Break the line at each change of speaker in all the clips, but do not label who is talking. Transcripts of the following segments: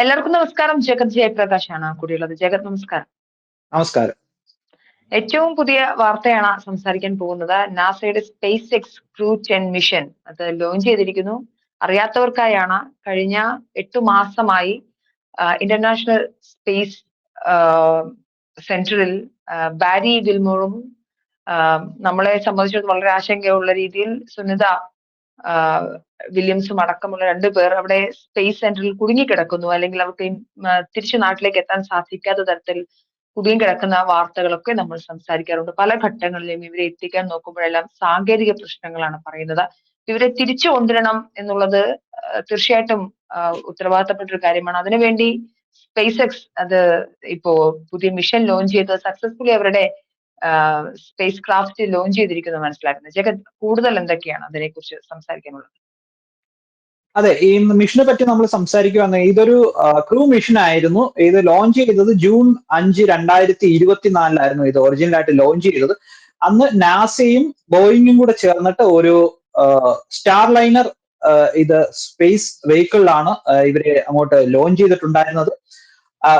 എല്ലാവർക്കും നമസ്കാരം. ജഗത് ജയപ്രകാശാണ് കൂടിയുള്ളത്. ജഗത് നമസ്കാരം.
നമസ്കാരം.
ഏറ്റവും പുതിയ വാർത്തയാണ് സംസാരിക്കാൻ പോകുന്നത്. നാസയുടെ സ്പേസ് എക്സ് ക്രൂ 10 മിഷൻ അത് ലോഞ്ച് ചെയ്തിരിക്കുന്നു. അറിയാത്തവർക്കായാണ് കഴിഞ്ഞ 8 മാസമായി ഇന്റർനാഷണൽ സ്പേസ് സെന്ററിൽ ബാരി വിൽമോറും നമ്മളെ സംബന്ധിച്ചിടത്തോളം വളരെ ആശങ്കയുള്ള രീതിയിൽ സുനിത വില്യംസും അടക്കമുള്ള 2 പേർ അവിടെ സ്പേസ് സെന്ററിൽ കുടുങ്ങിക്കിടക്കുന്നു, അല്ലെങ്കിൽ അവർക്ക് തിരിച്ചു നാട്ടിലേക്ക് എത്താൻ സാധിക്കാത്ത തരത്തിൽ കുടുങ്ങിക്കിടക്കുന്ന വാർത്തകളൊക്കെ നമ്മൾ സംസാരിക്കാറുണ്ട്. പല ഘട്ടങ്ങളിലും ഇവരെ എത്തിക്കാൻ നോക്കുമ്പോഴെല്ലാം സാങ്കേതിക പ്രശ്നങ്ങളാണ് പറയുന്നത്. ഇവരെ തിരിച്ചു കൊണ്ടുവരണം എന്നുള്ളത് തീർച്ചയായിട്ടും ഉത്തരവാദിത്തപ്പെട്ട ഒരു കാര്യമാണ്. അതിനുവേണ്ടി സ്പേസ് എക്സ് അത് ഇപ്പോ പുതിയ മിഷൻ ലോഞ്ച് ചെയ്ത് സക്സസ്ഫുള്ളി അവരുടെ സ്പേസ് ക്രാഫ്റ്റ് ലോഞ്ച് ചെയ്തിരിക്കുന്നത് മനസ്സിലാക്കുന്നത്. ജഗത്, കൂടുതൽ എന്തൊക്കെയാണ് അതിനെക്കുറിച്ച് സംസാരിക്കാനുള്ളത്?
അതെ, ഈ മിഷനെ പറ്റി നമ്മൾ സംസാരിക്കുകയാണെങ്കിൽ ഇതൊരു ക്രൂ മിഷൻ ആയിരുന്നു. ഇത് ലോഞ്ച് ചെയ്തത് ജൂൺ 5, 2024 ഇത് ഒറിജിനലായിട്ട് ലോഞ്ച് ചെയ്തത്. അന്ന് നാസയും ബോയിങ്ങും കൂടെ ചേർന്നിട്ട് ഒരു സ്റ്റാർ ലൈനർ ഇത് സ്പേസ് വെഹിക്കിളിലാണ് ഇവരെ അങ്ങോട്ട് ലോഞ്ച് ചെയ്തിട്ടുണ്ടായിരുന്നത്.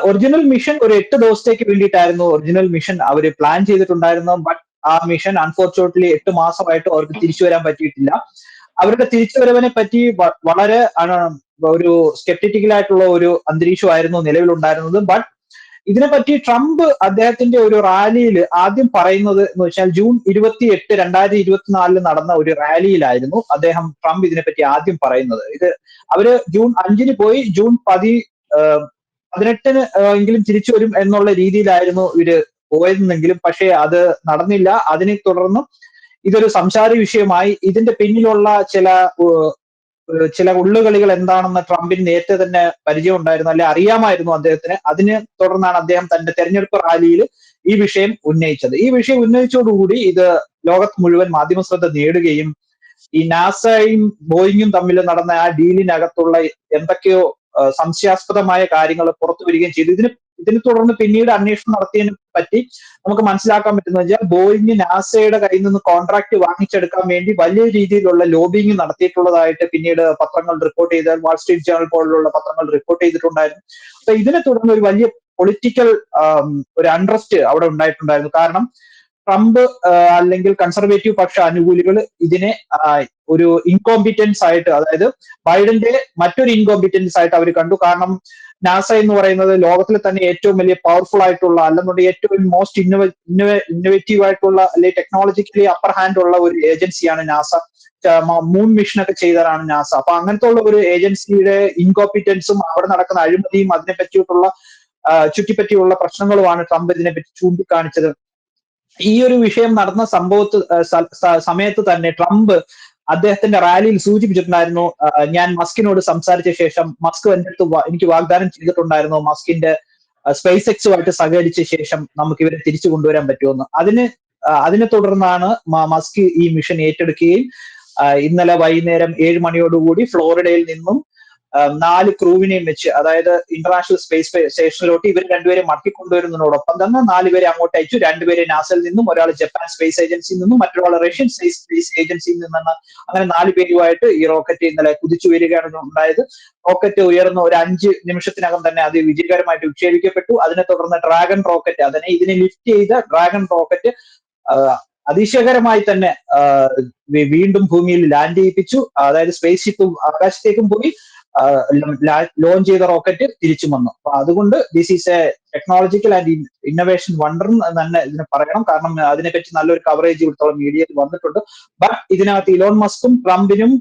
ഒറിജിനൽ മിഷൻ ഒരു 8 ദിവസത്തേക്ക് വേണ്ടിയിട്ടായിരുന്നു ഒറിജിനൽ മിഷൻ അവര് പ്ലാൻ ചെയ്തിട്ടുണ്ടായിരുന്നത്. ബട്ട് ആ മിഷൻ അൺഫോർച്ചുനേറ്റ്ലി 8 മാസമായിട്ട് അവർക്ക് തിരിച്ചു വരാൻ പറ്റിയിട്ടില്ല. അവരുടെ തിരിച്ചുവരവിനെ പറ്റി വളരെ ഒരു സ്കെപ്റ്റിക്കലായിട്ടുള്ള ഒരു അന്തരീക്ഷമായിരുന്നു നിലവിലുണ്ടായിരുന്നത്. ബട്ട് ഇതിനെപ്പറ്റി ട്രംപ് അദ്ദേഹത്തിന്റെ ഒരു റാലിയിൽ ആദ്യം പറയുന്നത് എന്ന് വെച്ചാൽ ജൂൺ 28, 2024 നടന്ന ഒരു റാലിയിലായിരുന്നു ട്രംപ് ഇതിനെപ്പറ്റി ആദ്യം പറയുന്നത്. അവര് ജൂൺ 5 പോയി ജൂൺ 18 എങ്കിലും തിരിച്ചു വരും എന്നുള്ള രീതിയിലായിരുന്നു ഇവര് പോയതെന്നെങ്കിലും പക്ഷേ അത് നടന്നില്ല. അതിനെ തുടർന്ന് ഇതൊരു സംസാര വിഷയമായി. ഇതിന്റെ പിന്നിലുള്ള ചില ഉള്ളുകളികൾ എന്താണെന്ന് ട്രംപിന് നേരത്തെ തന്നെ പരിചയം ഉണ്ടായിരുന്നു, അല്ലെ അറിയാമായിരുന്നു അദ്ദേഹത്തിന്. അതിനെ തുടർന്നാണ് അദ്ദേഹം തന്റെ തെരഞ്ഞെടുപ്പ് റാലിയിൽ ഈ വിഷയം ഉന്നയിച്ചത്. ഈ വിഷയം ഉന്നയിച്ചതോടുകൂടി ഇത് ലോകത്ത് മുഴുവൻ മാധ്യമ ശ്രദ്ധ നേടുകയും ഈ നാസയും ബോയിങ്ങും തമ്മിൽ നടന്ന ആ ഡീലിനകത്തുള്ള എന്തൊക്കെയോ സംശയാസ്പദമായ കാര്യങ്ങൾ പുറത്തു വരികയും ചെയ്തു. ഇതിനെ തുടർന്ന് പിന്നീട് അന്വേഷണം നടത്തിയതിനെ പറ്റി നമുക്ക് മനസ്സിലാക്കാൻ പറ്റുന്നത് വെച്ചാൽ ബോയിങ് നാസയുടെ കയ്യിൽ നിന്ന് കോൺട്രാക്ട് വാങ്ങിച്ചെടുക്കാൻ വേണ്ടി വലിയ രീതിയിലുള്ള ലോബിങ് നടത്തിയിട്ടുള്ളതായിട്ട് പിന്നീട് പത്രങ്ങൾ റിപ്പോർട്ട് ചെയ്ത വാൾസ്ട്രീറ്റ് ജേർണൽ പോലുള്ള പത്രങ്ങൾ റിപ്പോർട്ട് ചെയ്തിട്ടുണ്ടായിരുന്നു. അപ്പൊ ഇതിനെ തുടർന്ന് ഒരു വലിയ പൊളിറ്റിക്കൽ ഒരു അൺട്രസ്റ്റ് അവിടെ ഉണ്ടായിട്ടുണ്ടായിരുന്നു. കാരണം ട്രംപ് അല്ലെങ്കിൽ കൺസർവേറ്റീവ് പക്ഷ അനുകൂലികൾ ഇതിനെ ഒരു ഇൻകോമ്പിറ്റൻസ് ആയിട്ട്, അതായത് ബൈഡന്റെ മറ്റൊരു ഇൻകോമ്പിറ്റൻസ് ആയിട്ട് അവർ കണ്ടു. കാരണം നാസ എന്ന് പറയുന്നത് ലോകത്തിലെ തന്നെ ഏറ്റവും വലിയ പവർഫുൾ ആയിട്ടുള്ള, അല്ലെന്നുണ്ടെങ്കിൽ ഏറ്റവും മോസ്റ്റ് ഇന്നോവേറ്റീവ് ആയിട്ടുള്ള, അല്ലെങ്കിൽ ടെക്നോളജിക്കലി അപ്പർ ഹാൻഡ് ഉള്ള ഒരു ഏജൻസിയാണ് നാസ. മൂൺ മിഷനൊക്കെ ചെയ്തതാണ് നാസ. അപ്പൊ അങ്ങനത്തെ ഉള്ള ഒരു ഏജൻസിയുടെ ഇൻകോമ്പിറ്റൻസും അവിടെ നടക്കുന്ന അഴിമതിയും അതിനെ പറ്റിയിട്ടുള്ള ചുറ്റിപ്പറ്റിയുള്ള പ്രശ്നങ്ങളുമാണ് ട്രംപ് ഇതിനെപ്പറ്റി ചൂണ്ടിക്കാണിച്ചത്. ഈ ഒരു വിഷയം നടന്ന സമയത്ത് തന്നെ ട്രംപ് അദ്ദേഹത്തിന്റെ റാലിയിൽ സൂചിപ്പിച്ചിട്ടുണ്ടായിരുന്നു, ഞാൻ മസ്കിനോട് സംസാരിച്ച ശേഷം മസ്ക് എന്റെ അടുത്ത് എനിക്ക് വാഗ്ദാനം ചെയ്തിട്ടുണ്ടായിരുന്നു മസ്കിന്റെ സ്പേസ് എക്സുമായിട്ട് സഹകരിച്ച ശേഷം നമുക്ക് ഇവരെ തിരിച്ചു കൊണ്ടുവരാൻ പറ്റുമെന്ന്. അതിനെ തുടർന്നാണ് മസ്ക് ഈ മിഷൻ ഏറ്റെടുക്കുകയും ഇന്നലെ വൈകുന്നേരം 7 മണിയോടുകൂടി ഫ്ലോറിഡയിൽ നിന്നും 4 ക്രൂവിനെയും വെച്ച്, അതായത് ഇന്റർനാഷണൽ സ്പേസ് സ്റ്റേഷനിലോട്ട് ഇവർ 2 പേരെ മടക്കിക്കൊണ്ടുവരുന്നതിനോടൊപ്പം തന്നെ 4 പേരെ അങ്ങോട്ട് അയച്ചു. 2 പേരെ നാസയിൽ നിന്നും, ഒരാൾ ജപ്പാൻ സ്പേസ് ഏജൻസിയിൽ നിന്നും, മറ്റൊരാൾ റഷ്യൻ സ്പേസ് ഏജൻസിയിൽ നിന്നാണ്. അങ്ങനെ 4 പേരുമായിട്ട് ഈ റോക്കറ്റ് ഇന്നലെ കുതിച്ചു വരികയാണ് ഉണ്ടായത്. റോക്കറ്റ് ഉയർന്ന ഒരു 5 നിമിഷത്തിനകം തന്നെ അത് വിജയകരമായിട്ട് വിക്ഷേപിക്കപ്പെട്ടു. അതിനെ തുടർന്ന് ഡ്രാഗൺ റോക്കറ്റ്, ഇതിനെ ലിഫ്റ്റ് ചെയ്ത ഡ്രാഗൺ റോക്കറ്റ് അതിശയകരമായി തന്നെ വീണ്ടും ഭൂമിയിൽ ലാൻഡ് ചെയ്യിപ്പിച്ചു. അതായത് സ്പേസ് ഷിപ്പും ആകാശത്തേക്കും പോയി ലോഞ്ച് ചെയ്ത റോക്കറ്റ് തിരിച്ചു വന്നു. അപ്പൊ അതുകൊണ്ട് this is A technological and innovation wonder എന്ന് തന്നെ ഇതിനെ പറയണം. കാരണം അതിനെപ്പറ്റി നല്ലൊരു കവറേജ് ഇവിടുത്തോളം മീഡിയയിൽ വന്നിട്ടുണ്ട്. ബട്ട് ഇതിനകത്ത് ഇലോൺ മസ്കും ട്രംപിനും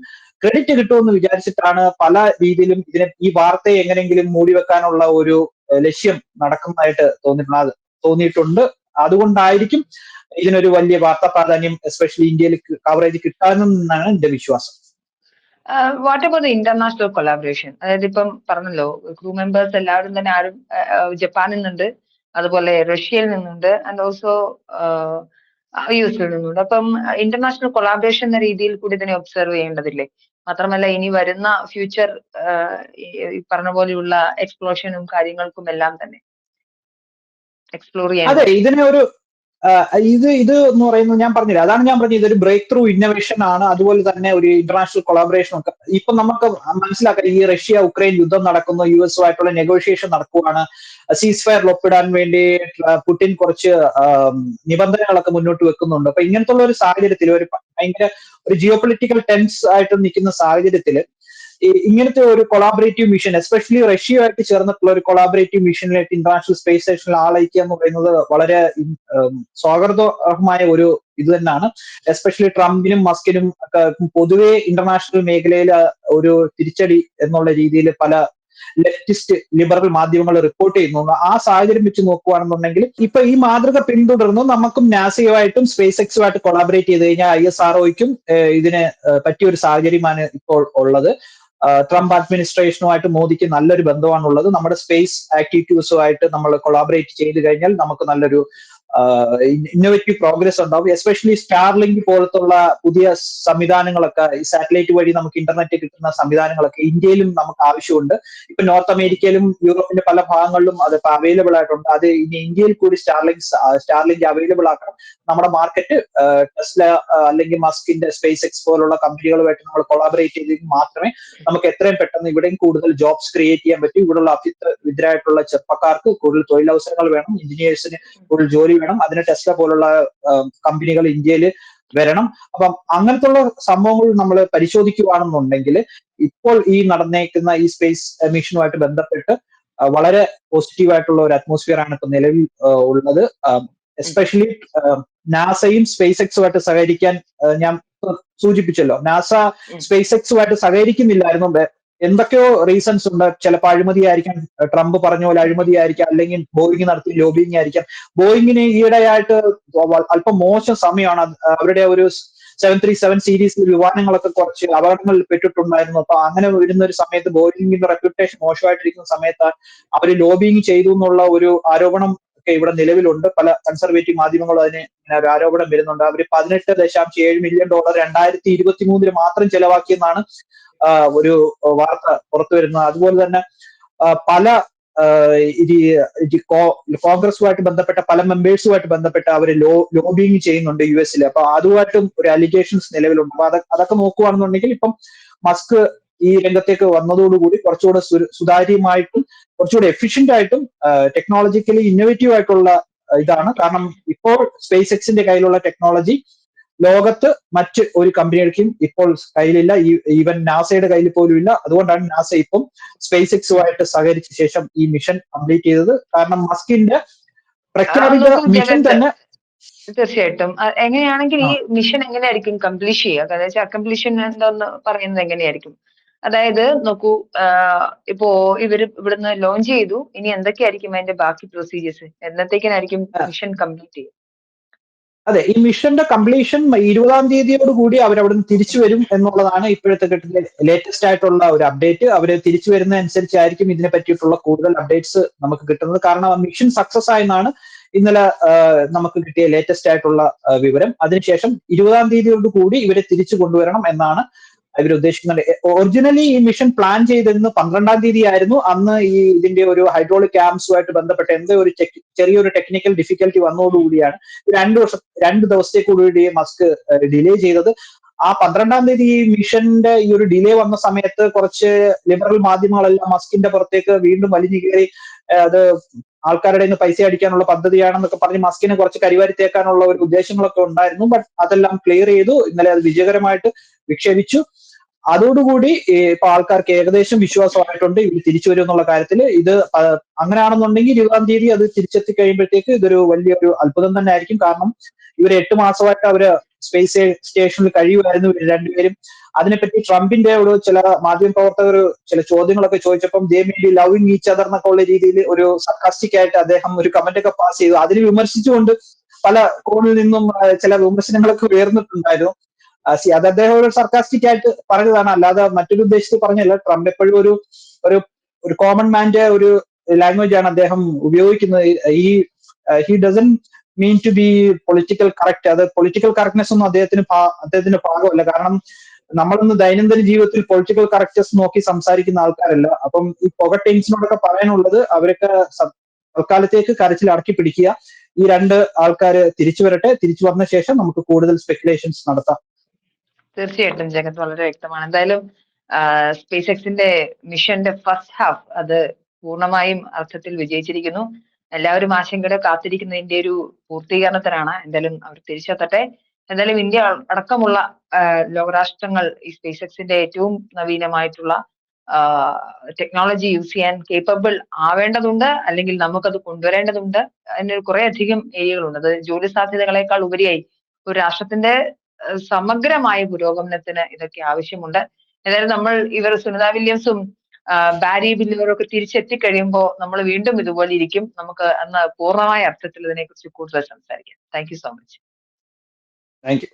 ക്രെഡിറ്റ് കിട്ടുമെന്ന് വിചാരിച്ചിട്ടാണ് പല രീതിയിലും ഈ വാർത്തയെ എങ്ങനെയെങ്കിലും മൂടിവെക്കാനുള്ള ഒരു ലക്ഷ്യം നടക്കുന്നതായിട്ട് തോന്നിയിട്ടുണ്ട്. അതുകൊണ്ടായിരിക്കും ഇതിനൊരു വലിയ വാർത്താ പ്രാധാന്യം എസ്പെഷ്യലി ഇന്ത്യയിൽ കവറേജ് കിട്ടാനെന്നാണ് എന്റെ വിശ്വാസം.
What about international collaboration? അതായത് ഇപ്പം പറഞ്ഞല്ലോ, ക്രൂ മെമ്പേഴ്സ് എല്ലാവരും തന്നെ ജപ്പാനിൽ നിന്നുണ്ട്, അതുപോലെ റഷ്യയിൽ നിന്നുണ്ട്, ആൻഡ് ഓൾസോ യുഎസിൽ നിന്നുണ്ട്. അപ്പം ഇന്റർനാഷണൽ കൊളാബറേഷൻ എന്ന രീതിയിൽ കൂടി ഇതിനെ ഒബ്സർവ് ചെയ്യേണ്ടതില്ലേ? മാത്രമല്ല ഇനി വരുന്ന ഫ്യൂച്ചർ ഈ പറഞ്ഞ പോലെയുള്ള എക്സ്പ്ലോഷനും കാര്യങ്ങൾക്കും എല്ലാം തന്നെ എക്സ്പ്ലോർ ചെയ്യാൻ.
അതെ, ഇത് എന്ന് പറയുന്നത് ഞാൻ പറഞ്ഞില്ല, അതാണ് ഞാൻ പറഞ്ഞത്, ഇതൊരു ബ്രേക്ക് ത്രൂ ഇന്നോവേഷൻ ആണ്. അതുപോലെ തന്നെ ഒരു ഇന്റർനാഷണൽ കൊളാബറേഷൻ ഒക്കെ ഇപ്പൊ നമുക്ക് മനസ്സിലാക്കാം. ഈ റഷ്യ ഉക്രൈൻ യുദ്ധം നടക്കുന്നു, യുഎസുമായിട്ടുള്ള നെഗോഷിയേഷൻ നടക്കുകയാണ്, സീസ് ഫയറിൽ ഒപ്പിടാൻ വേണ്ടി പുടിൻ കുറച്ച് നിബന്ധനകളൊക്കെ മുന്നോട്ട് വെക്കുന്നുണ്ട്. അപ്പൊ ഇങ്ങനത്തെ ഒരു സാഹചര്യത്തിൽ ഒരു ഭയങ്കര ഒരു ജിയോ പൊളിറ്റിക്കൽ ടെൻസ് ആയിട്ട് നിൽക്കുന്ന സാഹചര്യത്തിൽ ഇങ്ങനത്തെ ഒരു കൊളാബറേറ്റീവ് മിഷൻ, എസ്പെഷ്യലി റഷ്യയുമായിട്ട് ചേർന്നിട്ടുള്ള ഒരു കൊളാബറേറ്റീവ് മിഷനിലേക്ക് ഇന്റർനാഷണൽ സ്പേസ് സ്റ്റേഷനിൽ ആളയക്കുക എന്ന് പറയുന്നത് വളരെ സ്വാഗതമായ ഒരു ഇത് തന്നെയാണ്. എസ്പെഷ്യലി ട്രംപിനും മസ്കിനും ഒക്കെ പൊതുവെ ഇന്റർനാഷണൽ മേഖലയിൽ ഒരു തിരിച്ചടി എന്നുള്ള രീതിയിൽ പല ലെഫ്റ്റിസ്റ്റ് ലിബറൽ മാധ്യമങ്ങൾ റിപ്പോർട്ട് ചെയ്യുന്നു. ആ സാഹചര്യം വെച്ച് നോക്കുകയാണെന്നുണ്ടെങ്കിൽ ഇപ്പൊ ഈ മാതൃക പിന്തുടർന്ന് നമുക്കും നാസയുമായിട്ടും സ്പേസ് എക്സുമായിട്ട് കൊളാബറേറ്റ് ചെയ്ത് കഴിഞ്ഞാൽ ISROയ്ക്കും ഇതിന് പറ്റിയ ഒരു സാഹചര്യമാണ് ഇപ്പോൾ ഉള്ളത്. ട്രംപ് അഡ്മിനിസ്ട്രേഷനുമായിട്ട് മോദിക്ക് നല്ലൊരു ബന്ധമാണുള്ളത്. നമ്മുടെ സ്പേസ് ആക്ടിവിറ്റീസുമായിട്ട് നമ്മൾ കൊളാബറേറ്റ് ചെയ്ത് കഴിഞ്ഞാൽ നമുക്ക് നല്ലൊരു ഇന്നോവേറ്റീവ് പ്രോഗ്രസ് ഉണ്ടാവും. എസ്പെഷ്യലി സ്റ്റാർലിങ്ക് പോലത്തുള്ള പുതിയ സംവിധാനങ്ങളൊക്കെ, ഈ സാറ്റലൈറ്റ് വഴി നമുക്ക് ഇന്റർനെറ്റ് കിട്ടുന്ന സംവിധാനങ്ങളൊക്കെ ഇന്ത്യയിലും നമുക്ക് ആവശ്യമുണ്ട്. ഇപ്പൊ നോർത്ത് അമേരിക്കയിലും യൂറോപ്പിന്റെ പല ഭാഗങ്ങളിലും അത് അവൈലബിൾ ആയിട്ടുണ്ട്. അത് ഇനി ഇന്ത്യയിൽ കൂടി സ്റ്റാർലിങ്ക് അവൈലബിൾ ആക്കണം. നമ്മുടെ മാർക്കറ്റ് ടെസ്ല അല്ലെങ്കിൽ മസ്കിന്റെ സ്പേസ് എക്സ് പോലുള്ള കമ്പനികളുമായിട്ട് നമ്മൾ കൊളാബറേറ്റ് ചെയ്തെങ്കിൽ മാത്രമേ നമുക്ക് എത്രയും പെട്ടെന്ന് ഇവിടെയും കൂടുതൽ ജോബ്സ് ക്രിയേറ്റ് ചെയ്യാൻ പറ്റും. ഇവിടെയുള്ള വിദഗ്ധരായിട്ടുള്ള ചെറുപ്പക്കാർക്ക് കൂടുതൽ തൊഴിലവസരങ്ങൾ വേണം, എഞ്ചിനീയേഴ്സിന് കൂടുതൽ ജോലി വേണം. അതിന് ടെസ്ല പോലുള്ള കമ്പനികൾ ഇന്ത്യയിൽ വരണം. അപ്പം അങ്ങനത്തുള്ള സംഭവങ്ങൾ നമ്മൾ പരിശോധിക്കുകയാണെന്നുണ്ടെങ്കിൽ ഇപ്പോൾ ഈ നടന്നേക്കുന്ന ഈ സ്പേസ് മിഷനുമായിട്ട് ബന്ധപ്പെട്ട് വളരെ പോസിറ്റീവ് ആയിട്ടുള്ള ഒരു അറ്റ്മോസ്ഫിയർ ആണ് ഇപ്പൊ നിലവിൽ ഉള്ളത്. എസ്പെഷ്യലി നാസയും സ്പേസ് എക്സുമായിട്ട് സഹകരിക്കാൻ ഞാൻ സൂചിപ്പിച്ചല്ലോ, നാസ സ്പേസ് എക്സുമായിട്ട് സഹകരിക്കുന്നില്ലായിരുന്നു. എന്തൊക്കെയോ റീസൺസ് ഉണ്ട്. ചിലപ്പോൾ അഴിമതിയായിരിക്കാം, ട്രംപ് പറഞ്ഞ പോലെ അഴിമതിയായിരിക്കാം, അല്ലെങ്കിൽ ബോയിങ് നടത്തിയ ലോബിങ് ആയിരിക്കാം. ബോയിങ്ങിന് ഈയിടെയായിട്ട് അല്പം മോശം സമയമാണ്. അവരുടെ ഒരു 737 സീരീസിൽ വിമാനങ്ങളൊക്കെ കുറച്ച് അപകടങ്ങളിൽ പെട്ടിട്ടുണ്ടായിരുന്നു. അപ്പൊ അങ്ങനെ വരുന്ന ഒരു സമയത്ത് ബോയിങ്ങിന്റെ റെപ്യൂട്ടേഷൻ മോശമായിട്ടിരിക്കുന്ന സമയത്ത് അവർ ലോബിങ് ചെയ്തു എന്നുള്ള ഒരു ആരോപണം ഒക്കെ ഇവിടെ നിലവിലുണ്ട്. പല കൺസർവേറ്റീവ് മാധ്യമങ്ങളും അതിന് ഒരു ആരോപണം വരുന്നുണ്ട്. അവർ $18.7 മില്യൺ 2023 മാത്രം ചെലവാക്കിയെന്നാണ് ഒരു വാർത്ത പുറത്തു വരുന്നത്. അതുപോലെ തന്നെ പല കോൺഗ്രസുമായിട്ട് ബന്ധപ്പെട്ട പല മെമ്പേഴ്സുമായിട്ട് ബന്ധപ്പെട്ട അവർ ലോബിങ് ചെയ്യുന്നുണ്ട് US അപ്പൊ അതുമായിട്ടും ഒരു അലിഗേഷൻസ് നിലവിലുണ്ട്. അപ്പൊ അതൊക്കെ നോക്കുകയാണെന്നുണ്ടെങ്കിൽ ഇപ്പം മസ്ക് ഈ രംഗത്തേക്ക് വന്നതോടുകൂടി കുറച്ചുകൂടെ സുതാര്യമായിട്ടും കുറച്ചുകൂടെ എഫിഷ്യന്റ് ആയിട്ടും ടെക്നോളജിക്കലി ഇന്നോവേറ്റീവ് ആയിട്ടുള്ള ഇതാണ്. കാരണം ഇപ്പോൾ സ്പേസ് എക്സിന്റെ കയ്യിലുള്ള ടെക്നോളജി ലോകത്ത് മറ്റ് ഒരു കമ്പനികൾക്കും ഇപ്പോൾ കയ്യിലില്ല. ഈവൻ നാസയുടെ കയ്യിൽ പോലും ഇല്ല. അതുകൊണ്ടാണ് നാസ ഇപ്പം സ്പേസ് എക്സുമായിട്ട് സഹകരിച്ച ശേഷം ഈ മിഷൻ കംപ്ലീറ്റ് ചെയ്തത്. കാരണം മസ്കിന്റെ പ്രഖ്യാപിത മിഷൻ തന്നെ
തീർച്ചയായിട്ടും എങ്ങനെയാണെങ്കിൽ ഈ മിഷൻ എങ്ങനെയായിരിക്കും കംപ്ലീറ്റ് ചെയ്യുക? അതായത് അക്കംപ്ലീഷൻ എന്താന്ന് പറയുന്നത് എങ്ങനെയായിരിക്കും? അതായത് നോക്കൂ, ഇപ്പോ ഇവിടുന്ന് ലോഞ്ച് ചെയ്തു, ഇനി എന്തൊക്കെയായിരിക്കും അതിന്റെ ബാക്കി പ്രൊസീജിയേഴ്സ്? എന്നത്തേക്കായിരിക്കും മിഷൻ കംപ്ലീറ്റ് ചെയ്യുക?
അതെ, ഈ മിഷന്റെ കംപ്ലീഷൻ 20-ാം തീയതിയോട് കൂടി അവർ അവിടെ നിന്ന് തിരിച്ചു വരും എന്നുള്ളതാണ് ഇപ്പോഴത്തെ ഘട്ടത്തിലെ ലേറ്റസ്റ്റ് ആയിട്ടുള്ള ഒരു അപ്ഡേറ്റ്. അവർ തിരിച്ചു വരുന്ന അനുസരിച്ചായിരിക്കും ഇതിനെ പറ്റിയിട്ടുള്ള കൂടുതൽ അപ്ഡേറ്റ്സ് നമുക്ക് കിട്ടുന്നത്. കാരണം മിഷൻ സക്സസ് ആയെന്നാണ് ഇന്നലെ നമുക്ക് കിട്ടിയ ലേറ്റസ്റ്റ് ആയിട്ടുള്ള വിവരം. അതിനുശേഷം 20-ാം തീയതിയോട് കൂടി ഇവരെ തിരിച്ചു കൊണ്ടുവരണം എന്നാണ് ഇവർ ഉദ്ദേശിക്കുന്നത്. ഒറിജിനലി ഈ മിഷൻ പ്ലാൻ ചെയ്തിരുന്നത് 12-ാം തീയതി ആയിരുന്നു. അന്ന് ഈ ഇതിന്റെ ഒരു ഹൈഡ്രോളിക് ആംസുമായിട്ട് ബന്ധപ്പെട്ട എന്തോ ഒരു ചെറിയൊരു ടെക്നിക്കൽ ഡിഫിക്കൽറ്റി വന്നതോടുകൂടിയാണ് 2 ദിവസത്തേക്കുകൂടി മസ്ക് ഡിലേ ചെയ്തത്. ആ 12-ാം തീയതി ഈ മിഷന്റെ ഈ ഒരു ഡിലേ വന്ന സമയത്ത് കുറച്ച് ലിബറൽ മാധ്യമങ്ങളെല്ലാം മസ്കിന്റെ പുറത്തേക്ക് വീണ്ടും വലിഞ്ഞു കയറി അത് ആൾക്കാരുടെ നിന്ന് പൈസ അടിക്കാനുള്ള പദ്ധതിയാണെന്നൊക്കെ പറഞ്ഞ് മസ്കിനെ കുറച്ച് കരിവാരിത്തേക്കാനുള്ള ഒരു ഉദ്ദേശങ്ങളൊക്കെ ഉണ്ടായിരുന്നു. ബട്ട് അതെല്ലാം ക്ലിയർ ചെയ്തു. ഇന്നലെ അത് വിജയകരമായിട്ട് വിക്ഷേപിച്ചു. അതോടുകൂടി ഇപ്പൊ ആൾക്കാർക്ക് ഏകദേശം വിശ്വാസമായിട്ടുണ്ട് ഇവർ തിരിച്ചു വരും എന്നുള്ള കാര്യത്തിൽ. ഇത് അങ്ങനെയാണെന്നുണ്ടെങ്കിൽ 20-ാം തീയതി അത് തിരിച്ചെത്തി കഴിയുമ്പോഴത്തേക്ക് ഇതൊരു വലിയൊരു അത്ഭുതം തന്നെ ആയിരിക്കും. കാരണം ഇവർ 8 മാസമായിട്ട് അവര് സ്പേസ് സ്റ്റേഷനിൽ കഴിയുമായിരുന്നു ഇവർ രണ്ടുപേരും. അതിനെപ്പറ്റി ട്രംപിന്റെ ഒരു ചില മാധ്യമ പ്രവർത്തകർ ചില ചോദ്യങ്ങളൊക്കെ ചോദിച്ചപ്പം they may be loving each other എന്നൊക്കെ ഉള്ള രീതിയിൽ ഒരു സർക്കാസ്റ്റിക് ആയിട്ട് അദ്ദേഹം ഒരു കമന്റ് ഒക്കെ പാസ് ചെയ്തു. അതിന് വിമർശിച്ചുകൊണ്ട് പല കോണിൽ നിന്നും ചില വിമർശനങ്ങളൊക്കെ ഉയർന്നിട്ടുണ്ടായിരുന്നു. അത് അദ്ദേഹം ഒരു സർക്കാസ്റ്റിക് ആയിട്ട് പറഞ്ഞതാണ്, അല്ലാതെ മറ്റൊരു ഉദ്ദേശത്തിൽ പറഞ്ഞല്ല. ട്രംപ് എപ്പോഴും ഒരു കോമൺ മാന്റെ ഒരു ലാംഗ്വേജ് ആണ് അദ്ദേഹം ഉപയോഗിക്കുന്നത്. He doesn't mean to be political correct. അത് പൊളിറ്റിക്കൽ കറക്റ്റ്നെസ് ഒന്നും അദ്ദേഹത്തിന്റെ ഭാഗമല്ല. കാരണം നമ്മളൊന്ന് ദൈനംദിന ജീവിതത്തിൽ പൊളിറ്റിക്കൽ കറക്റ്റ്നെസ് നോക്കി സംസാരിക്കുന്ന ആൾക്കാരല്ല. അപ്പം ഈ പുക ടീംസിനോടൊക്കെ പറയാനുള്ളത് അവരൊക്കെ തൽക്കാലത്തേക്ക് കരച്ചിൽ അടക്കി പിടിക്കുക. ഈ രണ്ട് ആൾക്കാർ തിരിച്ചു വരട്ടെ. തിരിച്ചു വന്ന ശേഷം നമുക്ക് കൂടുതൽ സ്പെക്കുലേഷൻസ് നടത്താം.
തീർച്ചയായിട്ടും ജഗത് വളരെ വ്യക്തമാണ്. എന്തായാലും സ്പേസ് എക്സിന്റെ മിഷന്റെ ഫസ്റ്റ് ഹാഫ് അത് പൂർണ്ണമായും അർത്ഥത്തിൽ വിജയിച്ചിരിക്കുന്നു. എല്ലാവരും ആശങ്കയോടെ കാത്തിരിക്കുന്നതിന്റെ ഒരു പൂർത്തീകരണത്തിനാണ്. എന്തായാലും അവർ തിരിച്ചെത്തട്ടെ. എന്തായാലും ഇന്ത്യ അടക്കമുള്ള ലോകരാഷ്ട്രങ്ങൾ ഈ സ്പേസ് എക്സിന്റെ ഏറ്റവും നവീനമായിട്ടുള്ള ടെക്നോളജി യൂസ് ചെയ്യാൻ കേപ്പബിൾ ആവേണ്ടതുണ്ട്, അല്ലെങ്കിൽ നമുക്കത് കൊണ്ടുവരേണ്ടതുണ്ട്. അതിന് കുറെ അധികം ഏരിയകളുണ്ട്. അത് ജോലി സാധ്യതകളെക്കാൾ ഉപരിയായി ഒരു രാഷ്ട്രത്തിന്റെ സമഗ്രമായ പുരോഗമനത്തിന് ഇതൊക്കെ ആവശ്യമുണ്ട്. ഏതായാലും നമ്മൾ സുനിത വില്യംസും ബാരി ബില്ലുവരും ഒക്കെ തിരിച്ചെത്തിക്കഴിയുമ്പോൾ നമ്മൾ വീണ്ടും ഇതുപോലെ ഇരിക്കും. നമുക്ക് അന്ന് പൂർണ്ണമായ അർത്ഥത്തിൽ ഇതിനെക്കുറിച്ച് കൂടുതൽ സംസാരിക്കാം. Thank you so much.
Thank you.